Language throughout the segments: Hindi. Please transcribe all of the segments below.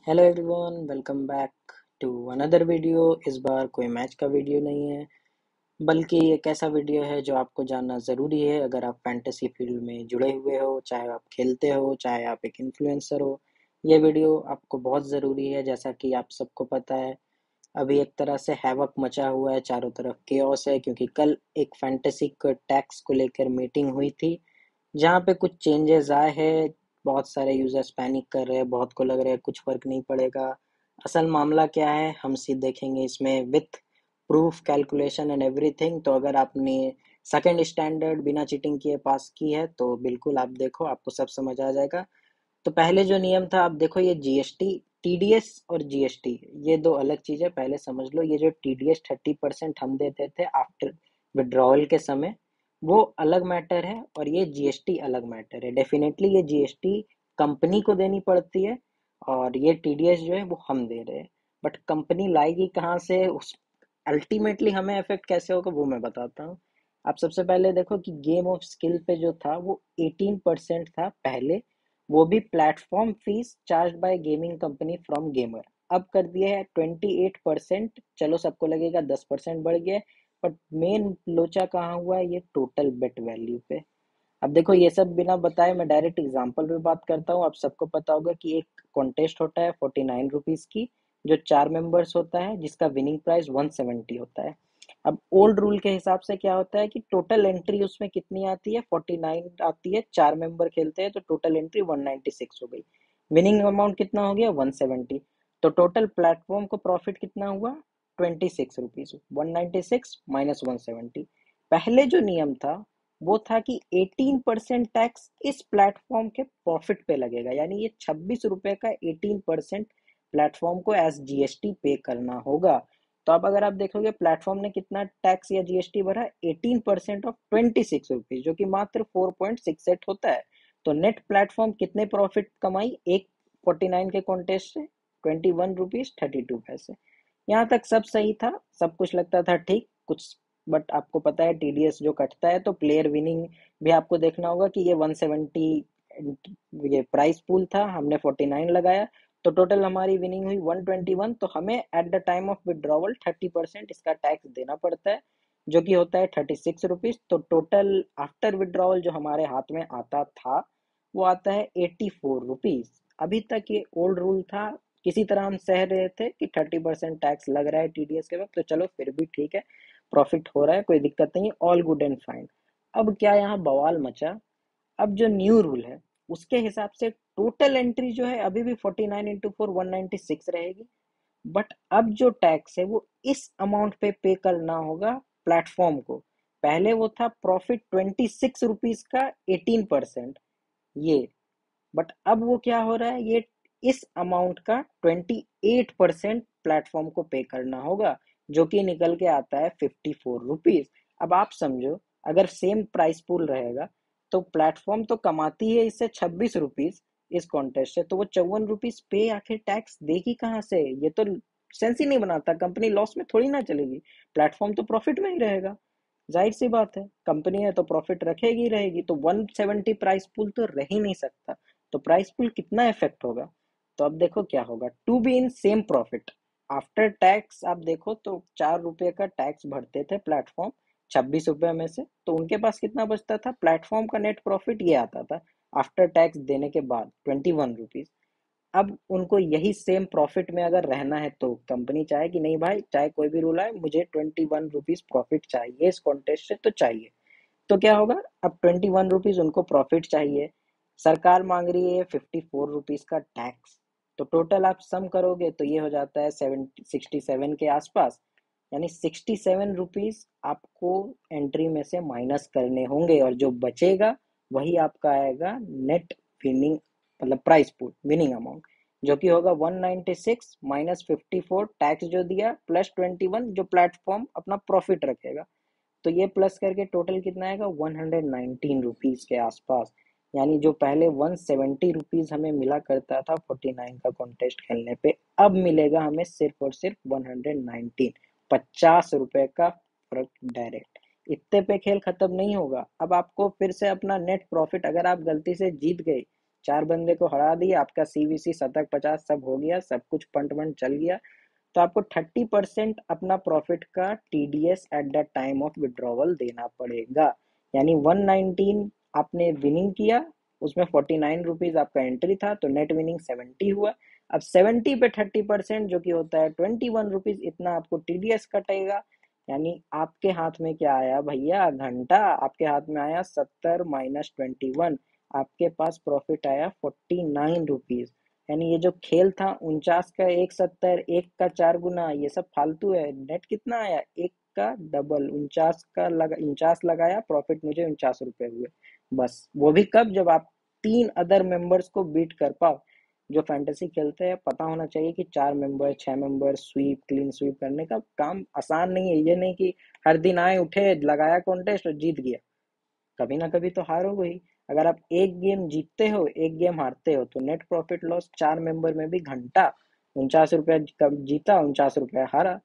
Hello everyone, welcome back to another video. इस बार कोई मैच का वीडियो नहीं है, बल्कि एक ऐसा वीडियो है जो आपको जानना ज़रूरी है अगर आप फैंटेसी फील्ड में जुड़े हुए हो, चाहे आप खेलते हो, चाहे आप एक इन्फ्लुएंसर हो। ये वीडियो आपको बहुत ज़रूरी है। जैसा कि आप सबको पता है, अभी एक तरह से हैवक मचा हुआ है, चारों तरफ केओस है, क्योंकि कल एक फैंटेसी टैक्स को लेकर मीटिंग हुई थी जहाँ पे कुछ चेंजेस आए हैं। बहुत सारे यूजर्स पैनिक कर रहे हैं, बहुत को लग रहा है कुछ फर्क नहीं पड़ेगा। असल मामला क्या है हम सीधे देखेंगे इसमें with proof, calculation and everything. तो अगर आपने सेकंड स्टैंडर्ड बिना चीटिंग किए पास की है तो बिल्कुल आप देखो, आपको सब समझ आ जाएगा। तो पहले जो नियम था, आप देखो, ये जीएसटी, टीडीएस और जीएसटी ये दो अलग चीज है, पहले समझ लो। ये जो टीडीएस 30% हम देते थे आफ्टर विड्रॉवल के समय, वो अलग मैटर है, और ये जीएसटी अलग मैटर है। डेफिनेटली ये जीएसटी कंपनी को देनी पड़ती है, और ये टीडीएस जो है वो हम दे रहे हैं। बट कंपनी लाएगी कहाँ से, उस अल्टीमेटली हमें इफेक्ट कैसे होगा वो मैं बताता हूँ। आप सबसे पहले देखो कि गेम ऑफ स्किल पे जो था वो 18% था पहले, वो भी platform fees charge by gaming company from gamer. अब कर दिया है 28%। चलो सबको लगेगा 10% बढ़ गया, बट मेन लोचा कहाँ हुआ है, ये टोटल बेट वैल्यू पे। अब देखो, ये सब बिना बताए मैं डायरेक्ट एग्जांपल पे बात करता हूँ। आप सबको पता होगा कि एक कॉन्टेस्ट होता है 49 रुपीज की, जो 4 मेंबर्स होता है, जिसका विनिंग प्राइस 170 होता है। अब ओल्ड रूल के हिसाब से क्या होता है कि टोटल एंट्री उसमें कितनी आती है, 49 आती है। 4 मेंबर खेलते हैं तो टोटल एंट्री 196 हो गई। विनिंग अमाउंट कितना हो गया, 170। तो टोटल प्लेटफॉर्म को प्रॉफिट कितना हुआ, 26 रुपीज। 196 माइनस 170। पहले जो नियम था वो था कि 18% टैक्स इस प्लेटफॉर्म के प्रॉफिट पे लगेगा, यानी ये 26 रुपए का 18% प्लेटफॉर्म को एज जीएसटी पे करना होगा। तो अब अगर आप देखोगे प्लेटफॉर्म ने कितना टैक्स या जीएसटी भरा, 18% ऑफ 26 रुपीज, जो कि मात्र 4.68 होता है। तो नेट प्लेटफॉर्म कितने प्रॉफिट कमाई एक 49 के कॉन्टेस्ट से, 21 रुपीज 32 पैसे। यहाँ तक सब सही था, सब कुछ लगता था ठीक कुछ। बट आपको पता है टीडीएस जो कटता है, तो प्लेयर विनिंग भी आपको देखना होगा कि ये 170 ये प्राइस पूल था, हमने 49 लगाया, तो टोटल हमारी विनिंग हुई 121। तो हमें at the time of withdrawal 30% इसका टैक्स देना पड़ता है, जो कि होता है 36 रुपीज। तो टोटल आफ्टर विड्रॉवल जो हमारे हाथ में आता था वो आता है 84 रुपीज। अभी तक ये ओल्ड रूल था, किसी तरह हम सह रहे थे कि 30% टैक्स लग रहा है टीडीएस के वक्त, तो चलो फिर भी ठीक है, प्रॉफिट हो रहा है, कोई दिक्कत नहीं है, ऑल गुड एंड फाइन। अब क्या यहाँ बवाल मचा, अब जो न्यू रूल है उसके हिसाब से टोटल एंट्री जो है अभी भी 49 इंटू 4 196 रहेगी। बट अब जो टैक्स है वो इस अमाउंट पे पे करना होगा प्लेटफॉर्म को। पहले वो था प्रॉफिट 26 रुपीज का 18%, ये। बट अब वो क्या हो रहा है, ये इस अमाउंट का 28% प्लेटफॉर्म को पे करना होगा, जो कि निकल के आता है 54 रुपीज। अब आप समझो, अगर सेम प्राइस पूल रहेगा तो प्लेटफॉर्म तो कमाती है इससे 26 रुपीज इस कॉन्टेस्ट से, तो वो 54 रुपीज पे आखिर टैक्स देगी कहाँ से, ये तो सेंस ही नहीं बनाता। कंपनी लॉस में थोड़ी ना चलेगी, प्लेटफॉर्म तो प्रॉफिट में ही रहेगा। जाहिर सी बात है, कंपनी है तो प्रॉफिट रखेगी ही रहेगी, तो 170 प्राइस पूल तो रह ही नहीं सकता। तो प्राइस पूल कितना इफेक्ट होगा, तो अब देखो क्या होगा। To be in same profit after tax, आप देखो तो 4 रुपए का टैक्स भरते थे प्लेटफॉर्म 26 रुपए में से, तो उनके पास कितना बचता था, प्लेटफॉर्म का नेट प्रॉफिट ये आता था आफ्टर टैक्स देने के बाद 21 रुपीज। अब उनको यही सेम प्रॉफिट में अगर रहना है तो कंपनी चाहे कि नहीं भाई, चाहे कोई भी रूल आए, मुझे 21 रुपीज प्रॉफिट चाहिए इस कॉन्टेस्ट से, तो चाहिए। तो क्या होगा, अब 21 रुपीज उनको प्रॉफिट चाहिए, सरकार मांग रही है 54 रुपीज का टैक्स। तो टोटल आप सम करोगे तो ये हो जाता है 67 के आसपास, यानी 67 रुपीज आपको एंट्री में से माइनस करने होंगे, और जो बचेगा वही आपका आएगा नेट विनिंग, मतलब प्राइस पूल विनिंग अमाउंट, जो कि होगा 196 माइनस 54 टैक्स जो दिया, प्लस 21 जो प्लेटफॉर्म अपना प्रॉफिट रखेगा। तो ये प्लस करके टोटल कितना आएगा, 119 रुपीज के आसपास। यानी जो पहले 170 रुपीज हमें मिला करता था 49 का कॉन्टेस्ट खेलने पे, अब मिलेगा हमें सिर्फ और सिर्फ 119। 50 रुपए का फर्क डायरेक्ट। इतने पे खेल खत्म नहीं होगा, अब आपको फिर से अपना नेट प्रॉफिट, अगर आप गलती से जीत गए 4 बंदे को हरा दिया, आपका सीवीसी शतक 50 सब हो गया, सब कुछ पंट वंट चल गया, तो आपको 30% अपना प्रॉफिट का TDS at the time of withdrawal देना पड़ेगा। यानी 119 आपने विनिंग किया, उसमें 49 रुपीज आपका एंट्री था, तो नेट विनिंग 70 हुआ। अब 70 पे 30% जो कि होता है 21 रुपीज, इतना आपको टीडीएस कटेगा। यानी आपके हाथ में क्या आया भैया, घंटा। आपके हाथ में आया 70 माइनस 21, आपके पास प्रॉफिट आया 49 रुपीज। यानी ये जो खेल था 49 का 170, 1 का 4 गुना, ये सब फालतू है। नेट कितना आया, 1 का डबल, 49 लगाया, प्रॉफिट मुझे 49 रुपए हुए। बस वो भी कब, जब आप 3 अदर मेंबर्स को बीट कर पाओ। जो फैंटेसी खेलते हैं पता होना चाहिए कि 4 member 6 member sweep clean sweep करने का काम आसान नहीं है। ये नहीं कि हर दिन आए उठे लगाया कॉन्टेस्ट और जीत गया, कभी ना कभी तो हारोगे ही। अगर आप एक गेम जीतते हो एक गेम हारते हो, तो नेट प्रॉफिट लॉस 4 मेंबर में भी घंटा। 49 रुपया जीता, 49 रुपया हारा,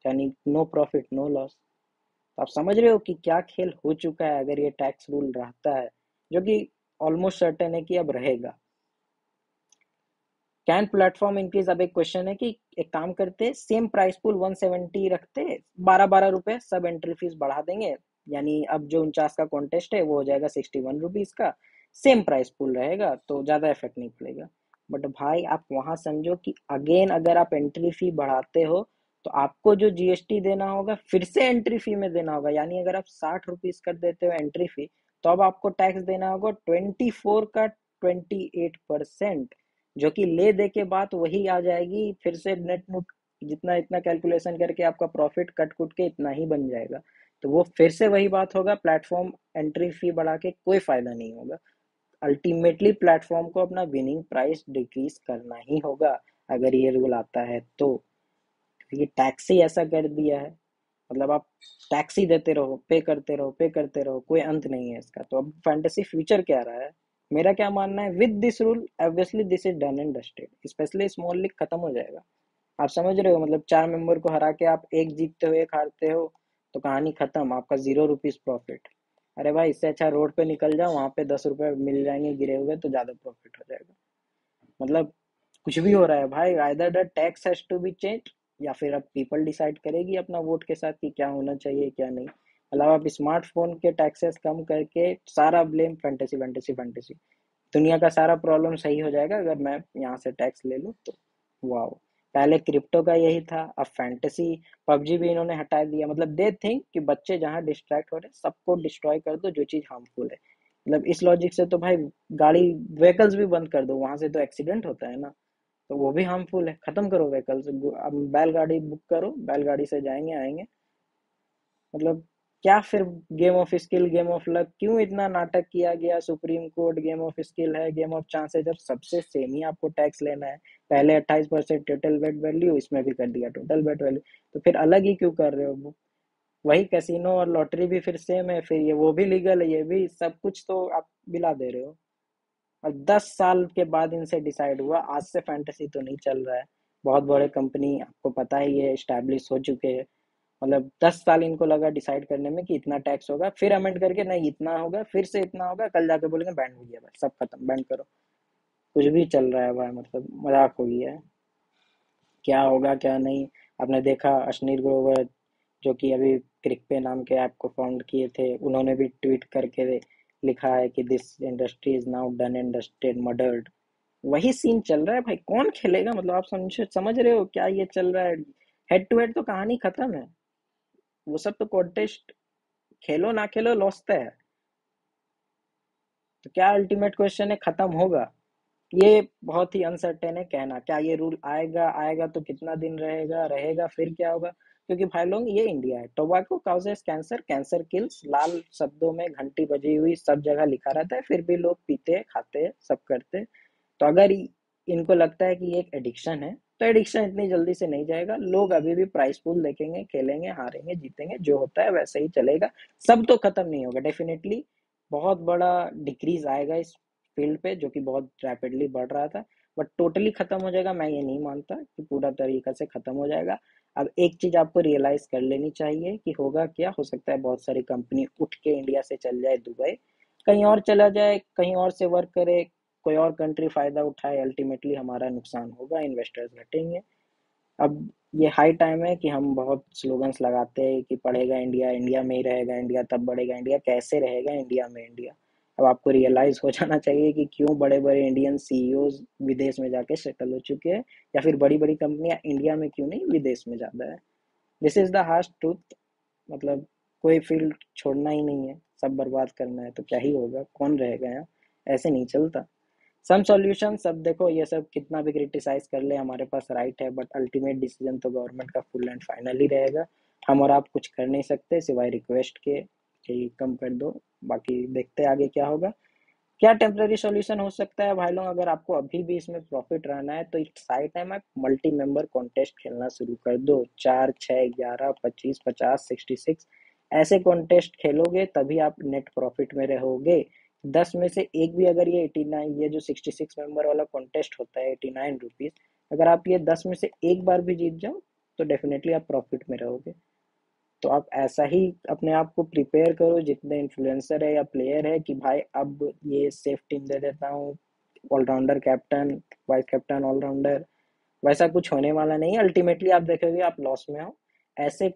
यानी नो प्रॉफिट नो लॉस। तो आप समझ रहे हो कि क्या खेल हो चुका है अगर ये टैक्स रूल रहता है, जो कि ऑलमोस्ट सर्टेन है कि अब रहेगा। कैन प्लेटफॉर्म इंक्रीज, अब एक क्वेश्चन है कि एक काम करते, सेम प्राइस पूल 170 रखते, 12-12 रुपए सब एंट्री फीस बढ़ा देंगे। यानी अब जो 49 का कॉन्टेस्ट है वो हो जाएगा 61 रुपीज का, सेम प्राइस पूल रहेगा तो ज्यादा इफेक्ट नहीं पड़ेगा। बट भाई आप वहां समझो कि अगेन अगर आप एंट्री फी बढ़ाते हो, तो आपको जो जीएसटी देना होगा फिर से एंट्री फी में देना होगा। यानी अगर आप 60 रुपीज कर देते हो एंट्री फी, तो अब आपको टैक्स देना होगा 24 का 28%, जो कि ले दे के बात वही आ जाएगी फिर से नेट नोट, जितना इतना कैलकुलेशन करके आपका प्रॉफिट कट कुट के इतना ही बन जाएगा। तो वो फिर से वही बात होगा, प्लेटफॉर्म एंट्री फी बढ़ा के कोई फायदा नहीं होगा। अल्टीमेटली प्लेटफॉर्म को अपना विनिंग प्राइस डिक्रीज करना ही होगा अगर ये रूल आता है तो। क्योंकि टैक्स ही ऐसा कर दिया है, मतलब आप टैक्स ही देते रहो, पे करते रहो, पे करते रहो, कोई अंत नहीं है इसका। तो अब फैंटेसी फ्यूचर क्या रहा है, मेरा क्या मानना है, with this rule obviously this is done and dusted, specially small league खत्म हो जाएगा। आप समझ रहे हो, मतलब 4 मेंबर को हरा के आप एक जीतते हो एक हारते हो, तो कहानी खत्म, आपका 0 रुपीज प्रॉफिट। अरे भाई इससे अच्छा रोड पे निकल जाओ, वहां पे 10 रुपए मिल जाएंगे गिरे हुए, तो ज्यादा प्रॉफिट हो जाएगा। मतलब कुछ भी हो रहा है भाई, either the tax has to be change, या फिर अब पीपल डिसाइड करेगी अपना वोट के साथ कि क्या होना चाहिए क्या नहीं। मतलब आप स्मार्टफोन के टैक्सेस कम करके सारा ब्लेम फैंटेसी फैंटेसी फैंटेसी, दुनिया का सारा प्रॉब्लम सही हो जाएगा अगर मैं यहाँ से टैक्स ले लूँ तो। वाह, पहले क्रिप्टो का यही था, अब फैंटेसी, पबजी भी इन्होंने हटा दिया। मतलब दे थिंक कि बच्चे जहाँ डिस्ट्रैक्ट हो रहे हैं सबको डिस्ट्रॉय कर दो जो चीज हार्मफुल है। मतलब इस लॉजिक से तो भाई गाड़ी व्हीकल्स भी बंद कर दो, वहां से तो एक्सीडेंट होता है ना, तो वो भी हार्मफुल है, खत्म करो व्हीकल्स। अब बैलगाड़ी बुक करो, बैलगाड़ी से जाएंगे आएंगे। मतलब क्या फिर, game of skill game of luck क्यों इतना नाटक किया गया, supreme court game of skill है गेम ऑफ चांस है, जब सबसे सेम ही आपको टैक्स लेना है। पहले 28% टोटल बेट वैल्यू, इसमें भी कर दिया टोटल बेट वैल्यू, तो फिर अलग ही क्यों कर रहे हो। वही कैसीनो और लॉटरी भी फिर सेम है, फिर ये वो भी लीगल है, ये भी सब कुछ तो आप मिला दे रहे हो। और 10 साल के बाद इनसे डिसाइड हुआ, आज से फैंटेसी तो नहीं चल रहा है। बहुत बड़े कंपनी आपको पता ही है एस्टैब्लिश हो चुके हैं। मतलब 10 साल इनको लगा डिसाइड करने में कि इतना टैक्स होगा, फिर अमेंड करके नहीं इतना होगा, फिर से इतना होगा, कल जाके बोलेंगे बैंड हो गया, बस सब खत्म, बैंड करो। कुछ भी चल रहा है भाई, मतलब मजाक हो गया है। क्या होगा क्या नहीं। आपने देखा अश्नीर ग्रोवर, जो कि अभी क्रिकपे नाम के ऐप को फाउंड किए थे, उन्होंने भी ट्वीट करके लिखा है कि this industry is now done and dusted murdered. वही सीन चल रहा है भाई, कौन खेलेगा। मतलब आप समझ रहे हो क्या ये चल रहा है। हेड टू हेड तो कहानी खत्म है, वो सब तो कॉन्टेस्ट, खेलो ना खेलो लॉस तय है। तो क्या अल्टीमेट क्वेश्चन है, खत्म होगा, ये बहुत ही अनसर्टेन है कहना। क्या ये रूल आएगा, आएगा तो कितना दिन रहेगा, रहेगा फिर क्या होगा। क्योंकि भाई लोग ये इंडिया है, tobacco causes cancer, cancer kills, लाल शब्दों में घंटी बजी हुई सब जगह लिखा रहता है, फिर भी लोग पीते हैं खाते हैं सब करते हैं। तो अगर इनको लगता है कि ये एक एडिक्शन है, तो एडिक्शन इतनी जल्दी से नहीं जाएगा। लोग अभी भी प्राइस पूल देखेंगे, खेलेंगे, हारेंगे, जीतेंगे, जो होता है वैसे ही चलेगा। सब तो खत्म नहीं होगा, डेफिनेटली बहुत बड़ा डिक्रीज आएगा इस फील्ड पे, जो कि बहुत रैपिडली बढ़ रहा था। बट टोटली खत्म हो जाएगा मैं ये नहीं मानता कि पूरा तरीका से खत्म हो जाएगा। अब एक चीज आपको रियलाइज कर लेनी चाहिए कि होगा क्या, हो सकता है बहुत सारी कंपनी उठ के इंडिया से चल जाए दुबई, कहीं और चला जाए, कहीं और से वर्क करे, कोई और कंट्री फ़ायदा उठाए, अल्टीमेटली हमारा नुकसान होगा, इन्वेस्टर्स घटेंगे। अब ये हाई टाइम है कि हम बहुत स्लोगन्स लगाते हैं कि पढ़ेगा इंडिया, इंडिया में ही रहेगा इंडिया, तब बढ़ेगा इंडिया। कैसे रहेगा इंडिया में इंडिया? अब आपको रियलाइज़ हो जाना चाहिए कि क्यों बड़े-बड़े इंडियन सीईओज़ विदेश में जाके सेटल हो चुके हैं, या फिर बड़ी-बड़ी कंपनियाँ इंडिया में क्यों नहीं, विदेश में ज़्यादा है। This is the harsh truth. मतलब कोई फील्ड छोड़ना ही नहीं है, सब बर्बाद करना है, तो क्या ही होगा, कौन रहेगा यहाँ? ऐसे नहीं चलता। सम सॉल्यूशन, सब देखो, ये सब कितना भी क्रिटिसाइज कर ले, हमारे पास राइट है, बट अल्टीमेट डिसीजन तो गवर्नमेंट का फुल एंड फाइनल ही रहेगा। हम और आप कुछ कर नहीं सकते सिवाय रिक्वेस्ट के कि कम कर दो। बाकी देखते हैं आगे क्या होगा। क्या टेम्पररी सॉल्यूशन हो सकता है भाई लोग? अगर आपको अभी भी इसमें प्रॉफिट रहना है तो इट्स हाई टाइम आप मल्टी मेंबर कॉन्टेस्ट खेलना शुरू कर दो। 4, 6, 11, 25, 50, 66 ऐसे कॉन्टेस्ट खेलोगे तभी आप नेट प्रॉफिट में रहोगे। 10 में से एक भी अगर ये 89, ये जो 66 मेंबर वाला कॉन्टेस्ट होता है 89 रुपीज, अगर आप ये 10 में से एक बार भी जीत जाओ तो डेफिनेटली आप प्रॉफिट में रहोगे। तो आप ऐसा ही अपने आप को प्रिपेयर करो, जितने इन्फ्लुएंसर है या प्लेयर है, कि भाई अब ये सेफ टीम दे देता हूँ, allrounder captain, vice captain, allrounder, वैसा कुछ होने वाला नहीं है। अल्टीमेटली आप देखोगे आप लॉस में हो। ऐसे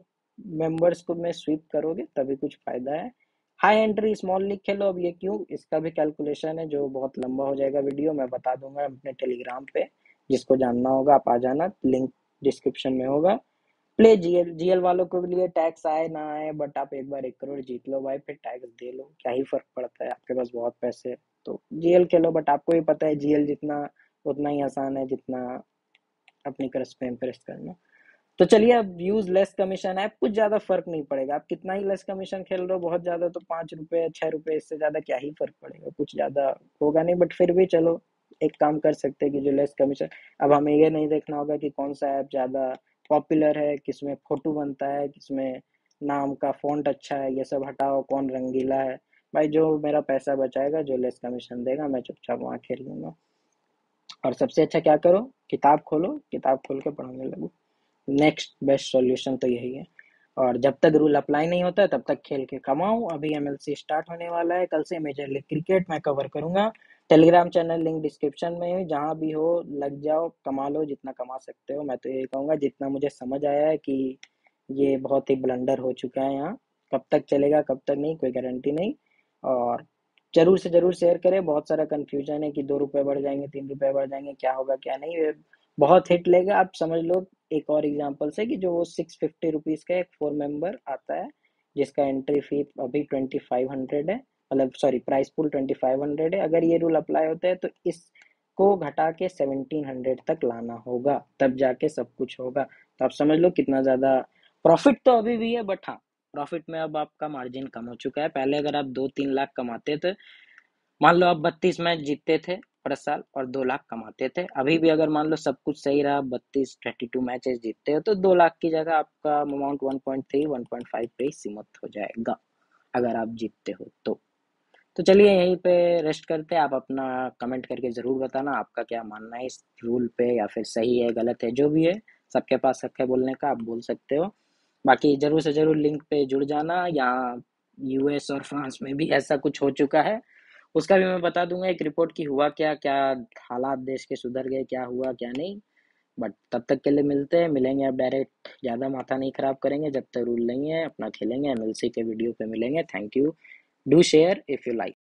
मेंबर्स को में स्वीप करोगे तभी कुछ फायदा है। हाई एंट्री स्मॉल लीग खेलो। अब ये क्यों, इसका भी कैलकुलेशन है जो बहुत लंबा हो जाएगा, वीडियो मैं बता दूंगा अपने टेलीग्राम पे। जिसको जानना होगा आप आ जाना, लिंक डिस्क्रिप्शन में होगा। प्ले जीएल, जीएल वालों के लिए टैक्स आए ना आए, बट आप एक बार 1 करोड़ जीत लो भाई, फिर टैक्स दे लो, क्या ही फर्क पड़ता है, आपके पास बहुत पैसे है। तो जीएल खेलो, बट आपको भी पता है जीएल जितना उतना ही आसान है जितना अपनी क्रश पे इम्प्रेस करना। तो चलिए, अब यूज लेस कमीशन है, कुछ ज्यादा फर्क नहीं पड़ेगा। आप कितना ही लेस कमीशन खेल रहे हो, बहुत ज्यादा तो 5 रुपए 6 रुपए, इससे ज्यादा क्या ही फर्क पड़ेगा, कुछ ज्यादा होगा नहीं। बट फिर भी चलो, एक काम कर सकते हैं कि जो लेस कमीशन, अब हमें ये नहीं देखना होगा कि कौन सा ऐप ज्यादा पॉपुलर है, किसमें फोटो बनता है, किसमें नाम का फॉन्ट अच्छा है, ये सब हटाओ, कौन रंगीला है। भाई जो मेरा पैसा बचाएगा, जो लेस कमीशन देगा, मैं चुपचाप वहाँ खेल लूंगा। और सबसे अच्छा क्या करो, किताब खोलो, किताब खोल के पढ़ने लगो। नेक्स्ट बेस्ट सॉल्यूशन तो यही है। और जब तक रूल अप्लाई नहीं होता है तब तक खेल के कमाओ। अभी एमएलसी स्टार्ट होने वाला है, कल से मेजर लीग क्रिकेट मैं कवर करूंगा। टेलीग्राम चैनल लिंक डिस्क्रिप्शन में है, जहां भी हो लग जाओ, कमा लो जितना कमा सकते हो। मैं तो यही कहूंगा, जितना मुझे समझ आया है कि ये बहुत ही ब्लंडर हो चुका है यहाँ। कब तक चलेगा कब तक नहीं, कोई गारंटी नहीं। और जरूर से जरूर शेयर करें। बहुत सारा कंफ्यूजन है कि 2 रुपए बढ़ जाएंगे, 3 रुपए बढ़ जाएंगे, क्या होगा क्या नहीं। ये बहुत हिट लेगा, आप समझ लो। एक और एग्जांपल से कि जो वो 650 रुपीज का एक 4 मेंबर आता है, जिसका एंट्री फी अभी 2500 है, मतलब सॉरी प्राइस पूल 2500 है। अगर ये रूल अप्लाई होता है तो इसको घटा के 1700 तक लाना होगा, तब जाके सब कुछ होगा। तो आप समझ लो कितना ज्यादा प्रॉफिट तो अभी भी है, बट हाँ, प्रॉफिट में अब आपका मार्जिन कम हो चुका है। पहले अगर आप 2-3 लाख कमाते थे, मान लो आप 32 मैच जीतते थे पर साल और 2 लाख कमाते थे, अभी भी अगर मान लो सब कुछ सही रहा, 32 मैचेस जीतते हो, तो 2 लाख की जगह आपका अमाउंट 1.3 1.5 पे ही सीमित हो जाएगा, अगर आप जीतते हो तो चलिए यहीं पे रेस्ट करते हैं। आप अपना कमेंट करके ज़रूर बताना आपका क्या मानना है इस रूल पे, या फिर सही है गलत है, जो भी है। सबके पास हक है बोलने का, आप बोल सकते हो। बाकी ज़रूर से ज़रूर लिंक पे जुड़ जाना। यहाँ यूएस और फ्रांस में भी ऐसा कुछ हो चुका है, उसका भी मैं बता दूंगा एक रिपोर्ट की हुआ क्या क्या, हालात देश के सुधर गए, क्या हुआ क्या नहीं। बट तब तक के लिए मिलेंगे अब डायरेक्ट, ज़्यादा माथा नहीं खराब करेंगे। जब तक रूल नहीं है अपना खेलेंगे, एमएलसी के वीडियो पे मिलेंगे। Thank you, do share if you like.